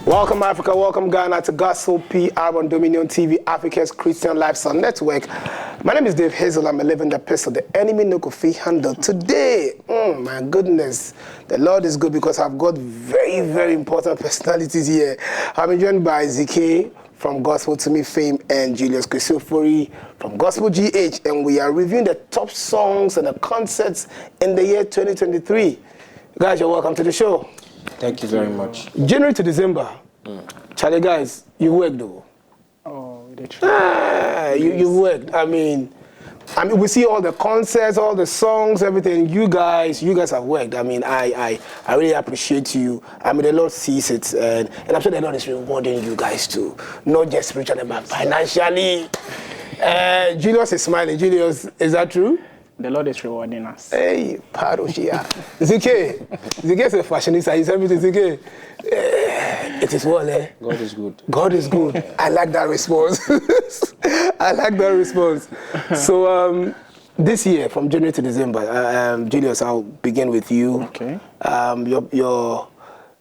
Welcome Africa, welcome Ghana to Gospel PR on Dominion TV, Africa's Christian Lifestyle Network. My name is Dave Hazel, I'm a living epistle, the enemy no could handle. Today, my goodness, the Lord is good because I've got very, very important personalities here. I've been joined by Zhikay from Gospel to Me fame and Julius Cwesi Ofori from Gospel GH, and we are reviewing the top songs and the concerts in the year 2023. Guys, you're welcome to the show. Thank you very much. January to December. Charlie, guys, you worked though. Oh, they tried. You worked. I mean, we see all the concerts, all the songs, everything. You guys have worked. I mean, I really appreciate you. I mean, the Lord sees it, and I'm sure the Lord is rewarding you guys too, not just spiritually but financially. Julius is smiling. Julius, is that true? The Lord is rewarding us. Hey, Paroshia. Zhikay is a fashionista. He's everything. Zhikay, it is well, eh? God is good. God is good. I like that response. I like that response. So, this year, from January to December, Julius, I'll begin with you. Okay.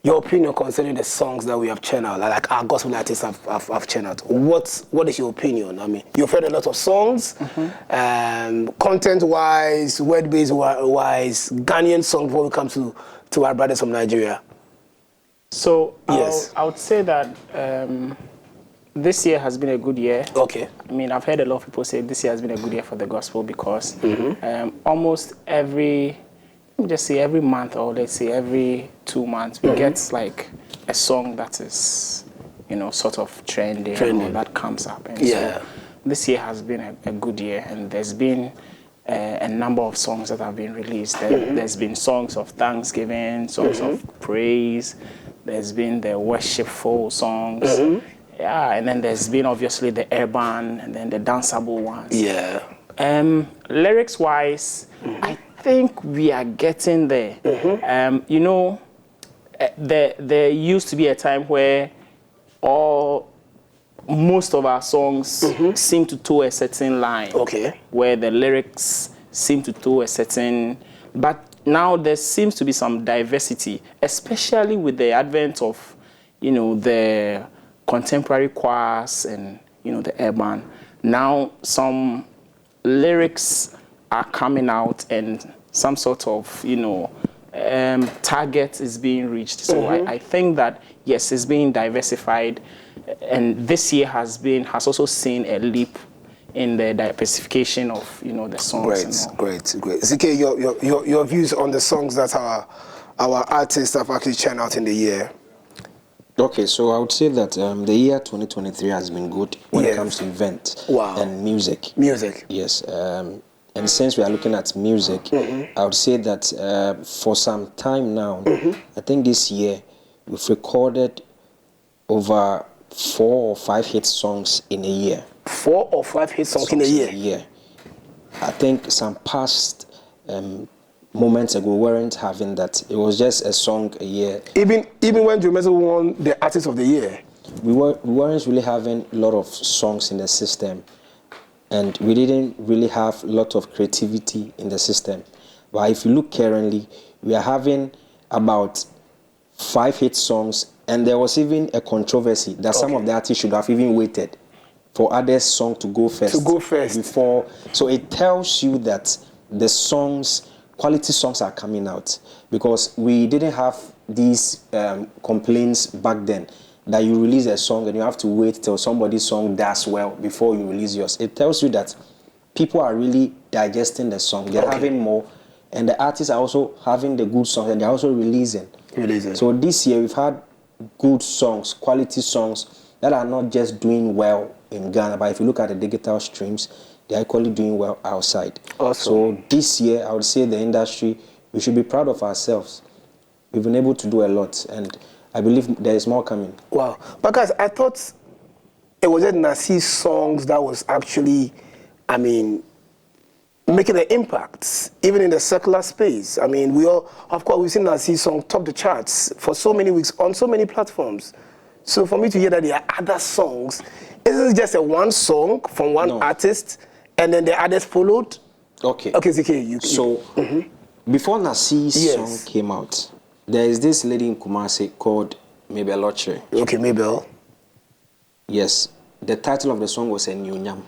Your opinion concerning the songs that we have channeled, like our gospel artists have channeled. What is your opinion? I mean, you've heard a lot of songs, content-wise, word-based-wise, Ghanaian songs before we come to our brothers from Nigeria. So, yes. I would say that this year has been a good year. Okay. I mean, I've heard a lot of people say this year has been a good year for the gospel because almost every month, or let's say every 2 months, we get like a song that is, sort of trending. Or that comes up. And so this year has been a good year, and there's been a number of songs that have been released. There's been songs of thanksgiving, songs of praise. There's been the worshipful songs. Yeah, and then there's been obviously the urban and then the danceable ones. Yeah. Lyrics-wise, I think we are getting there. There used to be a time where most of our songs seem to toe a certain line. Okay. Where the lyrics seem to toe a certain, but now there seems to be some diversity, especially with the advent of, the contemporary choirs and, the urban. Now some lyrics are coming out and some sort of, target is being reached. So I think that, yes, it's being diversified. And this year has also seen a leap in the diversification of, the songs. Great. Zhikay, your views on the songs that our artists have actually churned out in the year. Okay, so I would say that the year 2023 has been good when it comes to events and music. Music. Yes. And since we are looking at music, I would say that for some time now, I think this year we've recorded over 4 or 5 hit songs in a year. 4 or 5 hit songs in a year? Yeah. I think some past moments ago we weren't having that. It was just a song a year. Even when Julius won the Artist of the Year? We weren't really having a lot of songs in the system. And we didn't really have a lot of creativity in the system. But if you look currently, we are having about 5 hit songs, and there was even a controversy that some of the artists should have even waited for other songs to go first. Before. So it tells you that the songs, quality songs are coming out, because we didn't have these complaints back then, that you release a song and you have to wait till somebody's song does well before you release yours. It tells you that people are really digesting the song. They're having more, and the artists are also having the good songs, and they're also releasing. So this year we've had good songs, quality songs that are not just doing well in Ghana, but if you look at the digital streams, they're equally doing well outside. So this year, I would say the industry, we should be proud of ourselves. We've been able to do a lot, and I believe there is more coming. Wow. But guys, I thought it was just Nasi's songs that was actually, making an impact, even in the secular space. I mean, we've seen Nasi's song top the charts for so many weeks on so many platforms. So for me to hear that there are other songs, isn't it just a one song from one artist and then the others followed? Okay, Zhikay, before Nasi's song came out, there is this lady in Kumasi called Mabel Oche. Okay, Mabel. Yes. The title of the song was Enyunyam.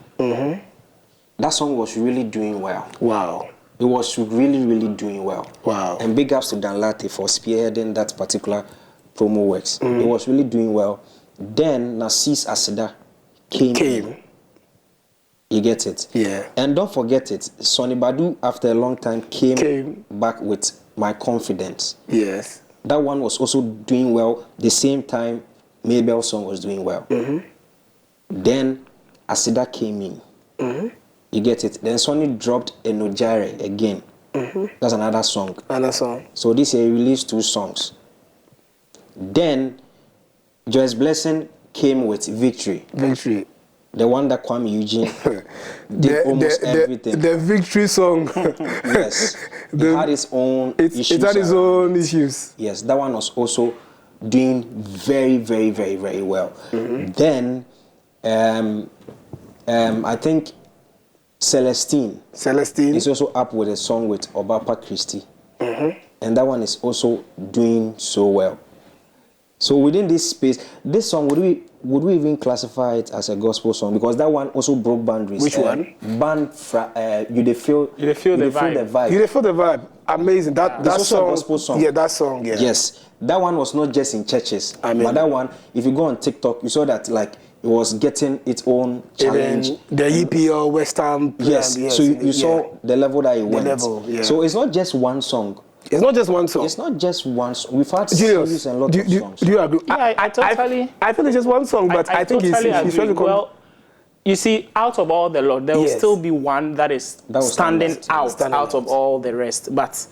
That song was really doing well. Wow. It was really, really doing well. Wow. And big ups to Dan Latte for spearheading that particular promo works. It was really doing well. Then Narcisse Asida came. You get it? Yeah. And don't forget it, Sonny Badu, after a long time, came back with My Confidence. Yes. That one was also doing well. The same time, Mabel's song was doing well. Then Asida came in. You get it? Then Sonny dropped Enojare again. That's another song. Another song. So this year he released 2 songs. Then Joyce Blessing came with Victory. Victory. The one that Kwame Eugene did almost everything. The Victory song. Yes. It had its own issues. It had its own issues. Yes, that one was also doing very, very, very, very well. Then I think Celestine is also up with a song with Obapa Christie. And that one is also doing so well. So within this space, this song, would we even classify it as a gospel song? Because that one also broke boundaries. Which one? You dey feel the vibe. You dey feel the vibe. Amazing. That song. A gospel song. Yeah, that song. Yeah. Yes, that one was not just in churches. But that one, if you go on TikTok, you saw that like it was getting its own challenge. The EPL West Ham. Yes. So you saw the level that it went. So it's not just one song. It's not just one song. It's not just one song. We've had Julius, a lot of songs. Do you agree? Yeah, I totally... I feel it's just one song, but I think totally it's really cool. Well, you see, out of all the lot, there will still be one that is standing out of all the rest. But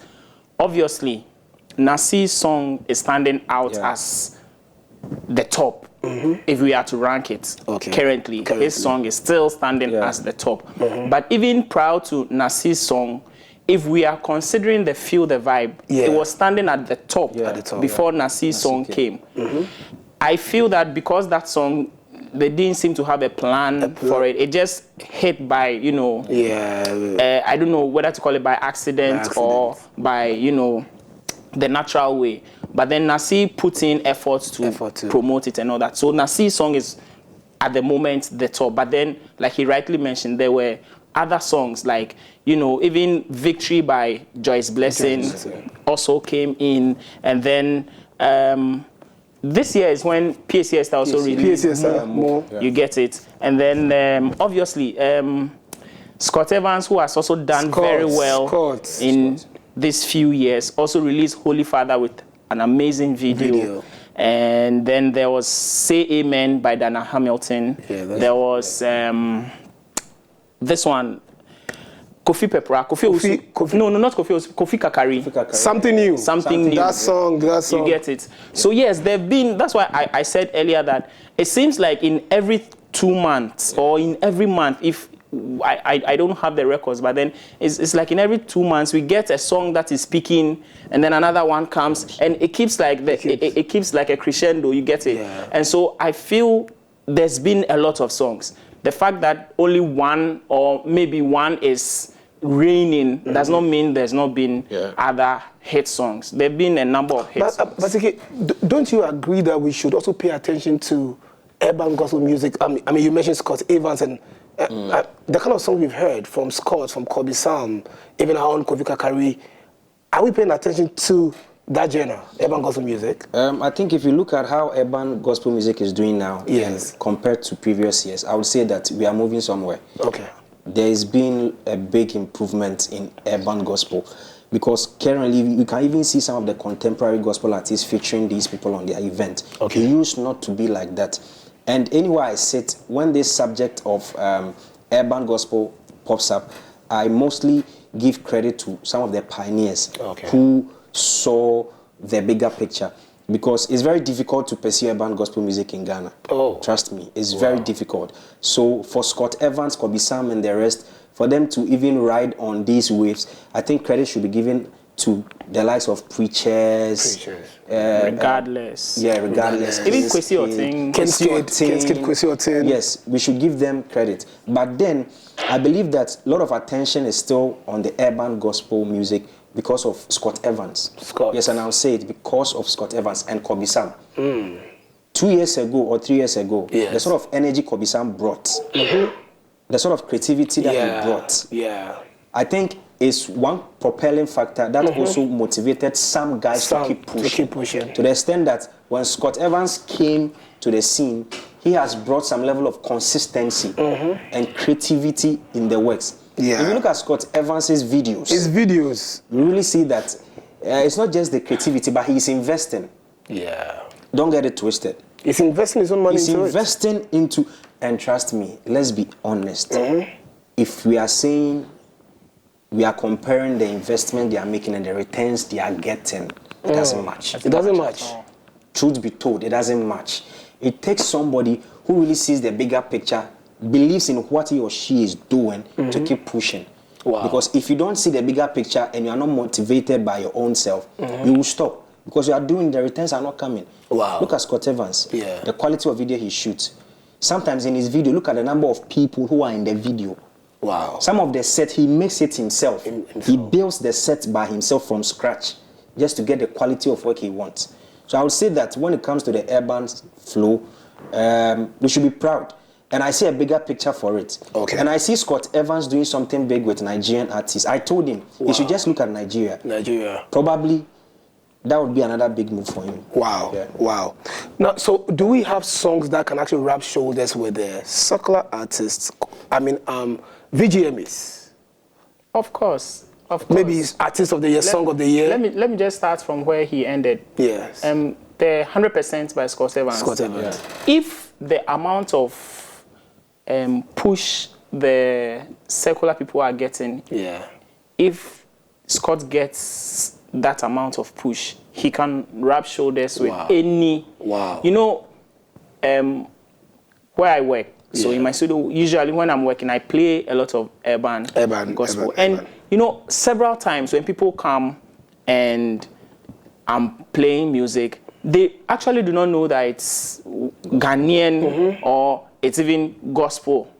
obviously, Nasi's song is standing out as the top. If we are to rank it currently, his song is still standing as the top. But even prior to Nasi's song, if we are considering the Feel the Vibe, it was standing at the top, before Nasi's song came. I feel that because that song, they didn't seem to have a plan for it. It just hit by, I don't know whether to call it by accident or by, the natural way. But then Nasi put in efforts to promote it and all that. So Nasi's song is, at the moment, the top. But then, like he rightly mentioned, there were other songs like, even Victory by Joyce Blessing also came in. And then this year is when PSS also released more. You get it. And then obviously Scott Evans, who has also done very well in these few years, also released Holy Father with an amazing video. And then there was Say Amen by Dana Hamilton. There was this one, Kofi Pepra. No, not Kofi. Kofi Kakari. Something new. Something new. That song. You get it. So yes, there've been. That's why I said earlier that it seems like in every 2 months or in every month, if I don't have the records, but then it's like in every 2 months we get a song that is peaking, and then another one comes, and it keeps like it keeps like a crescendo. You get it. And so I feel there's been a lot of songs. The fact that only one or maybe one is reigning does not mean there's not been other hit songs. There have been a number of hit songs. But Zhikay, don't you agree that we should also pay attention to urban gospel music? I mean you mentioned Scott Evans and the kind of song we've heard from Scott, from Kobe Sam, even our own Kofi Kakari. Are we paying attention to that genre, urban gospel music? I think if you look at how urban gospel music is doing now, compared to previous years, I would say that we are moving somewhere. There has been a big improvement in urban gospel, because currently you can even see some of the contemporary gospel artists featuring these people on their event. It used not to be like that. And anywhere I sit, when this subject of urban gospel pops up, I mostly give credit to some of the pioneers who saw the bigger picture, because it's very difficult to pursue urban gospel music in Ghana. Trust me, it's very difficult. So for Scott Evans, Kobe Sam and the rest, for them to even ride on these waves, I think credit should be given to the likes of preachers. Regardless. Regardless. Even Cwesi Ofori. Yes, we should give them credit. But then, I believe that a lot of attention is still on the urban gospel music because of Scott Evans. Scott. Yes, and I'll say it because of Scott Evans and Kobe Sam. 2 years ago or 3 years ago, the sort of energy Kobe Sam brought, the sort of creativity that he brought, I think is one propelling factor that also motivated some guys to keep pushing. To the extent that when Scott Evans came to the scene, he has brought some level of consistency and creativity in the works. If you look at Scott Evans' videos, you really see that it's not just the creativity, but he's investing. Don't get it twisted. He's investing his own money into it. He's investing into, and trust me, let's be honest. If we are saying we are comparing the investment they are making and the returns they are getting, it doesn't match. It doesn't match. Truth be told, it doesn't match. It takes somebody who really sees the bigger picture, believes in what he or she is doing to keep pushing. Because if you don't see the bigger picture and you are not motivated by your own self, you will stop. Because you are doing, the returns are not coming. Look at Scott Evans, the quality of video he shoots. Sometimes in his video, look at the number of people who are in the video. Some of the set, he makes it himself. He builds the set by himself from scratch just to get the quality of work he wants. So I would say that when it comes to the urban flow, we should be proud. And I see a bigger picture for it. And I see Scott Evans doing something big with Nigerian artists. I told him he should just look at Nigeria. Probably that would be another big move for him. Wow. Now, so do we have songs that can actually rub shoulders with the secular artists? I mean, VGMs. Of course. Maybe it's Artist of the Year, Song of the Year. Let me just start from where he ended. Yes. The 100% by Scott Evans. If the amount of push the secular people are getting, if Scott gets that amount of push, he can rub shoulders with any. You know, where I work. So in my studio, usually when I'm working, I play a lot of urban gospel. And you know, several times when people come and I'm playing music, they actually do not know that it's Ghanaian or it's even gospel.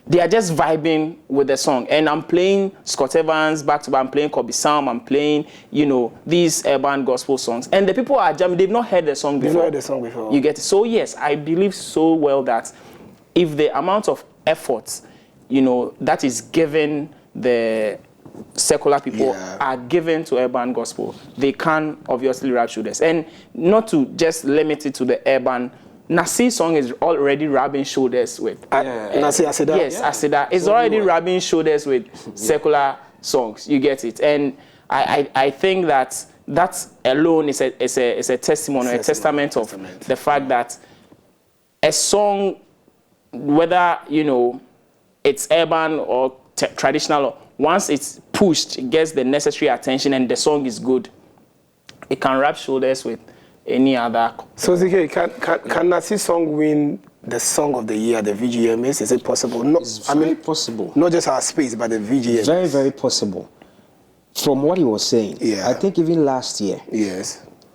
They are just vibing with the song. And I'm playing Scott Evans back to back, I'm playing Kobe Sam, I'm playing, you know, these urban gospel songs. And the people are jamming, they've not heard the song before. They've not heard the song before. You get it? So yes, I believe so well that if the amount of effort, you know, that is given the secular people are given to urban gospel, they can obviously rub shoulders. And not to just limit it to the urban. Nasi's song is already rubbing shoulders with Nasi Asida. Yes, Asida. It's already rubbing shoulders with secular songs. You get it? And I think that alone is a testimony, a testament of the fact that a song, whether, you know, it's urban or traditional, once it's pushed, it gets the necessary attention and the song is good, it can rub shoulders with any other. So Zhikay, can Nasi's song win the Song of the Year at the VGMAs? Is it possible? No, it's very possible. Not just our space, but the VGMAs. Very, very possible. From what he was saying, I think even last year,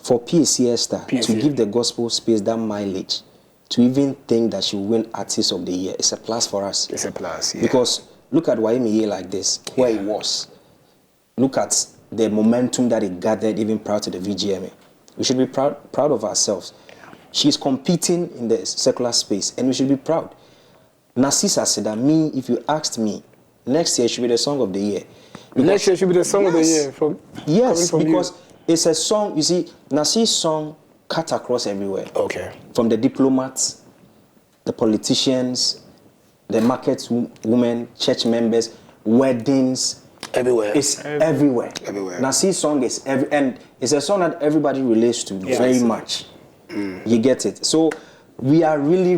for PAC Esther to give the gospel space that mileage, to even think that she will win Artist of the Year, it's a plus for us. It's a plus, Because look at YMEA like this, where it was. Look at the momentum that it gathered even prior to the VGMA. We should be proud of ourselves. She's competing in the secular space, and we should be proud. Narcissa said that if you asked me, next year should be the Song of the Year. Next year should be the Song of the Year. Because it's a song, you see, Narcissa's song cut across everywhere. From the diplomats, the politicians, the market women, church members, weddings. Everywhere. It's everywhere. Narcissa's song is and it's a song that everybody relates to very much. You get it? So we are really,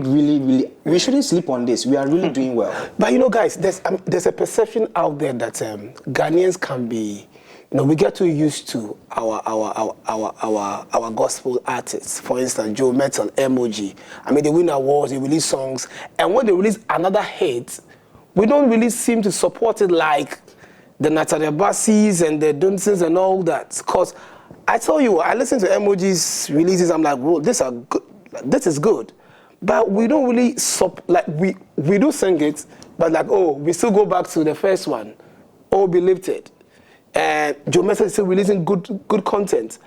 we shouldn't sleep on this. We are really doing well. But you know, guys, there's a perception out there that Ghanaians can be, you know, we get too used to our gospel artists. For instance, Joe Metal, Emoji. I mean, they win awards, they release songs, and when they release another hit, we don't really seem to support it like the Natalia Bassis and the Dunsons and all that. Because I tell you, I listen to Emoji's releases, I'm like, whoa, this is good. But we don't really, we do sing it, but like, oh, we still go back to the first one, Oh Be Lifted. and Joe Method is still releasing good content.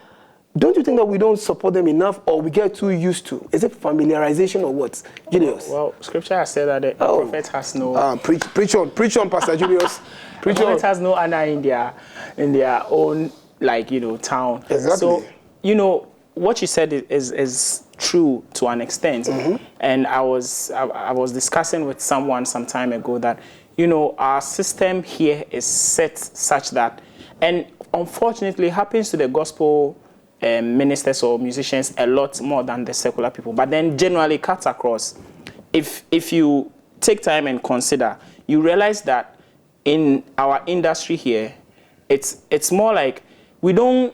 Don't you think that we don't support them enough, or we get too used to? Is it familiarization or what, Julius? Well, Scripture has said that the prophet has no. Preach on, Pastor Julius. The prophet has no honor in their own, like, town. Exactly. So what you said is true to an extent. And I was discussing with someone some time ago that our system here is set such that, and unfortunately it happens to the gospel ministers or musicians a lot more than the secular people, but then generally cuts across. If you take time and consider, you realize that in our industry here, it's more like we don't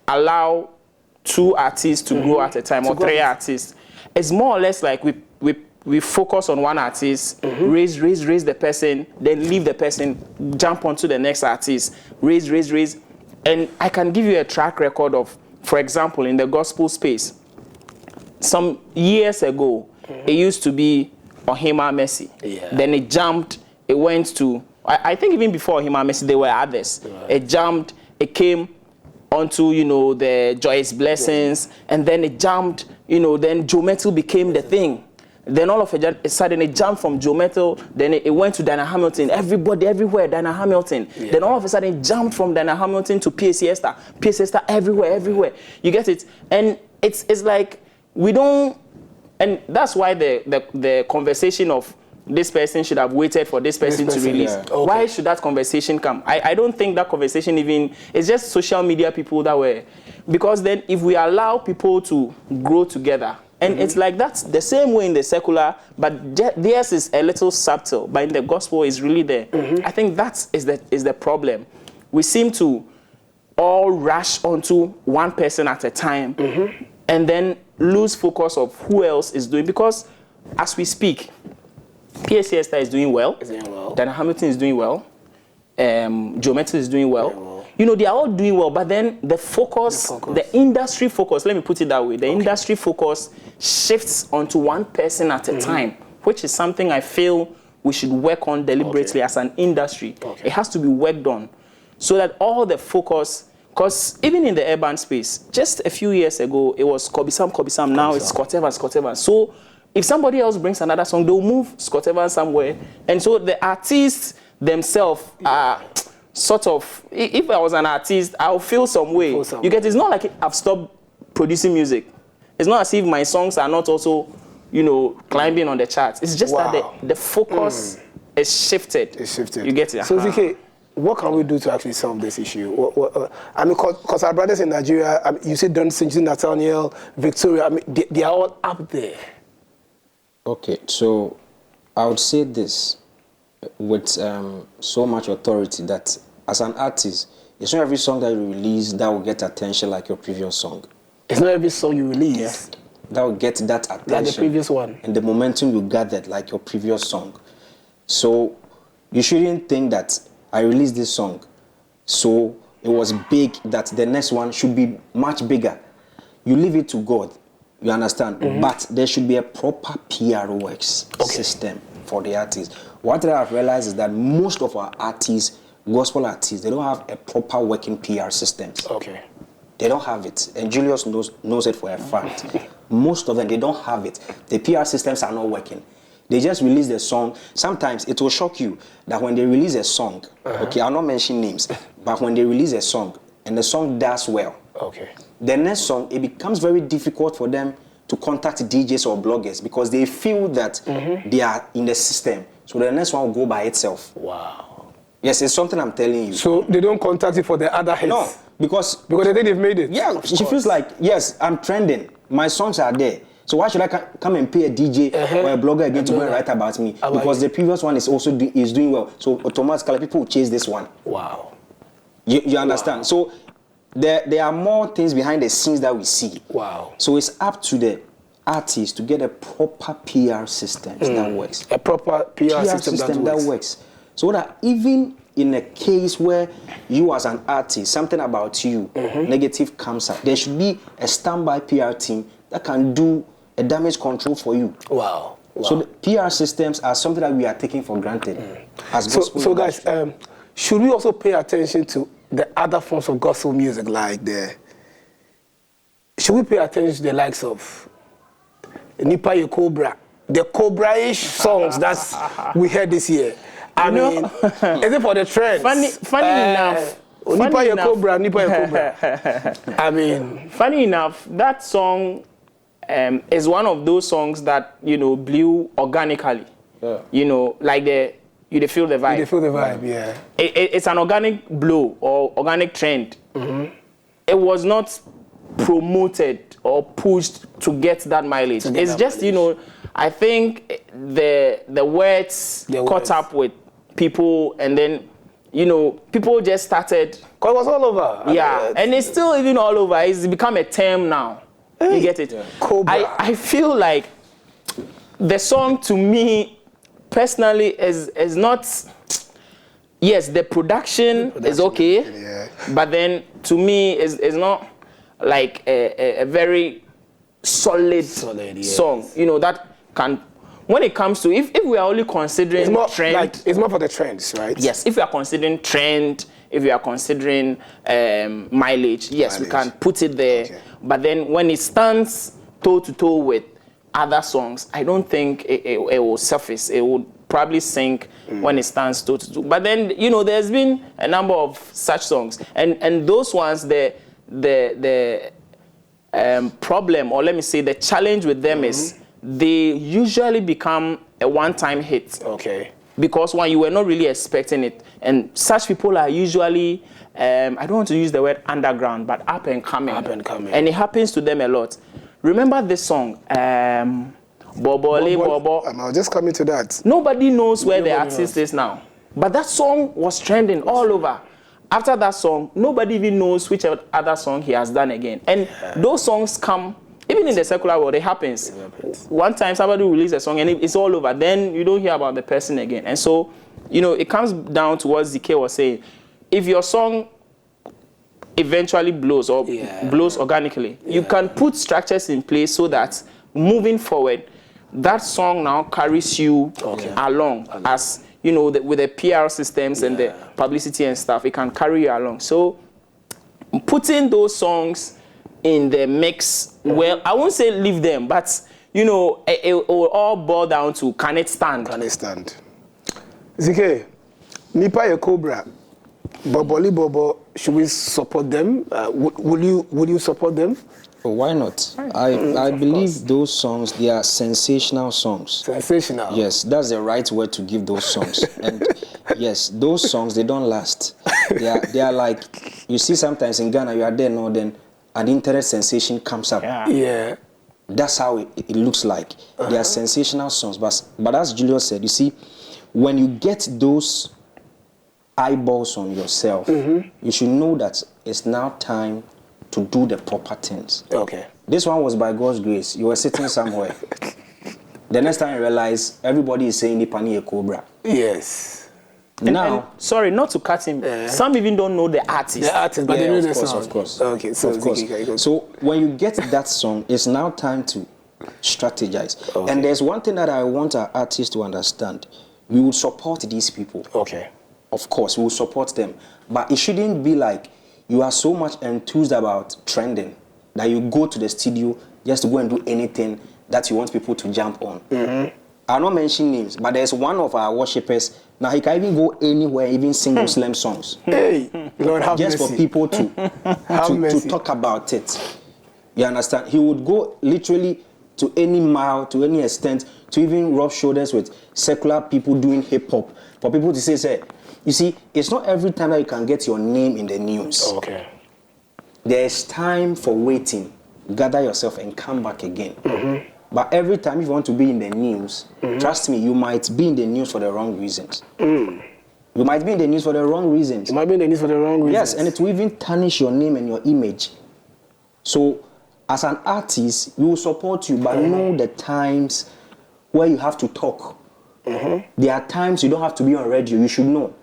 allow 2 artists to grow at a time, or 3 artists. It's more or less like we focus on one artist, raise the person, then leave the person, jump onto the next artist, raise. And I can give you a track record of, for example, in the gospel space, some years ago, it used to be Ohima Mercy. Yeah. Then it went to, I think even before Ohima Mercy, there were others. Right. It jumped, it came onto, the Joyous Blessings, and then it jumped, then Joe Metal became the thing. Then all of a sudden it jumped from Joe Metal, then it went to Dinah Hamilton. Everybody, everywhere, Dinah Hamilton. Yeah. Then all of a sudden it jumped from Dinah Hamilton to P.A.C. Esther. P.A.C. Esther everywhere. You get it? And it's like we don't, and that's why the conversation of this person should have waited for this person to release. Yeah. Okay. Why should that conversation come? I don't think that conversation even, it's just social media people that were, because then if we allow people to grow together, and it's like that's the same way in the secular, but theirs is a little subtle, but in the gospel is really there. I think that is the problem. We seem to all rush onto one person at a time, and then lose focus of who else is doing. Because as we speak, P.A.C. Esther is doing well. Dana Hamilton is doing well. Joe Metal is doing well. They are all doing well, but then the focus, the industry focus, let me put it that way, the industry focus shifts onto one person at a time, which is something I feel we should work on deliberately as an industry. It has to be worked on so that all the focus, because even in the urban space, just a few years ago, it was Kobisam, now it's Scott Evans. So if somebody else brings another song, they'll move Scott Evans somewhere. And so the artists themselves are sort of, if I was an artist, I'll feel some way. You get, it's not like I've stopped producing music. It's not as if my songs are not also, climbing on the charts. It's just that the focus is shifted. It's shifted. You get it? So, Zhikay, what can we do to actually solve this issue? I mean, because our brothers in Nigeria, you see Dunsin, Nathaniel, Victoria, they are all up there. Okay, so I would say this with so much authority that as an artist, it's not every song that you release that will get attention like your previous song. It's not every song you release that will get that attention. Like the previous one. And the momentum you gathered like your previous song. So you shouldn't think that I released this song, so it was big, that the next one should be much bigger. You leave it to God. You understand? But there should be a proper PR works system for the artists. What I have realized is that most of our artists, gospel artists, they don't have a proper working PR system. They don't have it. And Julius knows it for a fact. Most of them, they don't have it. The PR systems are not working. They just release the song. Sometimes it will shock you that when they release a song, I'll not mention names, but when they release a song and the song does well, the next song, it becomes very difficult for them to contact DJs or bloggers because they feel that they are in the system. So the next one will go by itself. Wow. Yes, it's something I'm telling you. So they don't contact you for the other hits? No, because they think they've made it? Yeah, she feels like, yes, I'm trending. My songs are there. So why should I come and pay a DJ or a blogger again to go and write about me? Because the previous one is also doing well. So automatically people will chase this one. Wow. You understand? Wow. So there are more things behind the scenes that we see. Wow. So it's up to the artist to get a proper PR system that works. A proper PR system that works. So that even in a case where you as an artist, something about you, negative comes up, there should be a standby PR team that can do a damage control for you. Wow. So the PR systems are something that we are taking for granted as gospel. So guys, should we also pay attention to the other forms of gospel music, like should we pay attention to the likes of Nipa Ye Cobra, the Cobra-ish songs that we heard this year? I mean, is it for the trends? Funny enough. Nipa Ye Cobra. I mean, funny enough, that song is one of those songs that, you know, blew organically. Yeah. You know, like you feel the vibe. You feel the vibe, yeah. It's an organic blow or organic trend. Mm-hmm. It was not promoted or pushed to get that mileage. It's just, you know, I think the words caught up with people, and then, you know, people just started. Because it was all over. Yeah, and it's still even all over. It's become a term now. Hey. You get it? Yeah. Cobra. I feel like the song, to me, personally, is not. Yes, the production is okay, yeah. But then to me, is not like a very solid song. You know, that can, when it comes to, if we are only considering trend, like, it's more for the trends, right? Yes, if we are considering trend, if we are considering mileage, yes, we can put it there. Okay. But then when it stands toe to toe with other songs, I don't think it will surface. It would probably sink when it stands toe to toe. But then, you know, there's been a number of such songs, and those ones, the problem, or let me say the challenge with them is they usually become a one-time hit. Okay. Because one, you were not really expecting it, and such people are usually, I don't want to use the word underground, but up and coming. Up and coming. And it happens to them a lot. Remember this song, Bobole Bobo. I was just coming to that. Nobody knows where the artist is now. But that song was trending all over. After that song, nobody even knows which other song he has done again. And those songs come, even in the secular world, it happens. One time somebody releases a song and it's all over. Then you don't hear about the person again. And so, you know, it comes down to what Zhikay was saying. If your song eventually blows or blows organically, you can put structures in place so that moving forward, that song now carries you along as, you know, with the PR systems and the publicity and stuff, it can carry you along. So putting those songs in the mix, well, I won't say leave them, but, you know, it will all boil down to, can it stand? Can it stand? Zhikay, Nipa Ye Cobra, Boboli Bobo, should we support them? Will you support them? Oh, why not? I believe those songs, they are sensational songs. Sensational? Yes, that's the right word to give those songs. And yes, those songs, they don't last. They are like, you see sometimes in Ghana, you are there now, then an internet sensation comes up. Yeah. That's how it looks like. They are sensational songs. But as Julius said, you see, when you get those eyeballs on yourself, you should know that it's now time to do the proper things. Okay. This one was by God's grace. You were sitting somewhere. The next time you realize everybody is saying Nipa Ye Cobra. Yes. Now, and sorry, not to cut him. Some even don't know the artist. The artist, but they know the song. Of course. Okay, so of course. So when you get that song, it's now time to strategize. Okay. And there's one thing that I want our artists to understand. We will support these people. Okay. Of course, we will support them. But it shouldn't be like you are so much enthused about trending that you go to the studio just to go and do anything that you want people to jump on. I'll not mention names, but there's one of our worshippers. Now he can even go anywhere, even sing Muslim songs. Hey, Lord have just mercy. For people to talk about it. You understand? He would go literally to any mile, to any extent, to even rub shoulders with secular people doing hip hop. For people to say, you see, it's not every time that you can get your name in the news. Okay. There's time for waiting. Gather yourself and come back again. But every time if you want to be in the news, trust me, you might be in the news for the wrong reasons. You might be in the news for the wrong reasons. You might be in the news for the wrong reasons. Yes, and it will even tarnish your name and your image. So, as an artist, we will support you, but know the times where you have to talk. There are times you don't have to be on radio. You should know.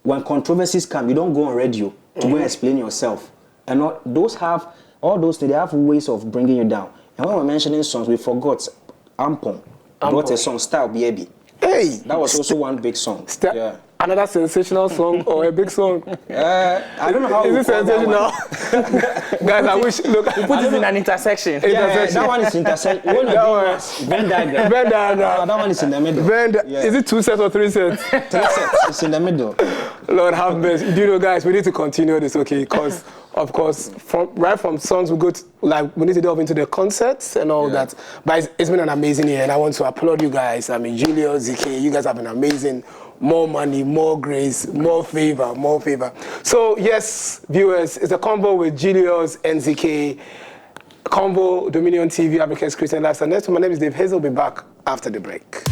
When controversies come, you don't go on radio to go and explain yourself. And all those things, they have ways of bringing you down. And when we're mentioning songs, we forgot Ampon brought a song, Style Baby. Hey! That was also one big song. another sensational song or a big song? I don't know how. Is it sensational? Guys, I wish. Look, we put it in an intersection. Yeah, that one is intersection. One of Venn diagram. Venn diagram. That one is in the middle. Is it 2 sets or 3 sets? 3 sets. It's in the middle. Lord have mercy. Do you know, guys, we need to continue this, okay? Because, of course, right from songs, we go to, like, we need to delve into the concerts and all that. But it's been an amazing year, and I want to applaud you guys. I mean, Julius, Zhikay, you guys have been amazing. More money, more grace, more favor, more favor. So, yes, viewers, it's a convo with Julius and Zhikay. Convo, Dominion TV, Africa's Christian Lifestyle. Next, my name is Dave Hazel. We'll be back after the break.